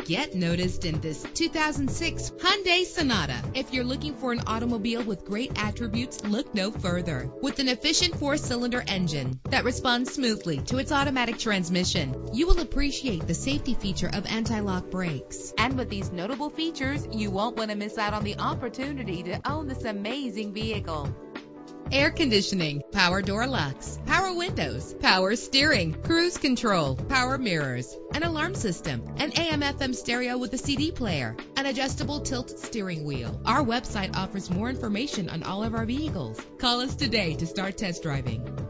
Get noticed in this 2006 Hyundai Sonata. If you're looking for an automobile with great attributes, look no further. With an efficient 4-cylinder engine that responds smoothly to its automatic transmission, you will appreciate the safety feature of anti-lock brakes. And with these notable features, you won't want to miss out on the opportunity to own this amazing vehicle. Air conditioning, power door locks, power windows, power steering, cruise control, power mirrors, an alarm system, an AM/FM stereo with a CD player, an adjustable tilt steering wheel. Our website offers more information on all of our vehicles. Call us today to start test driving.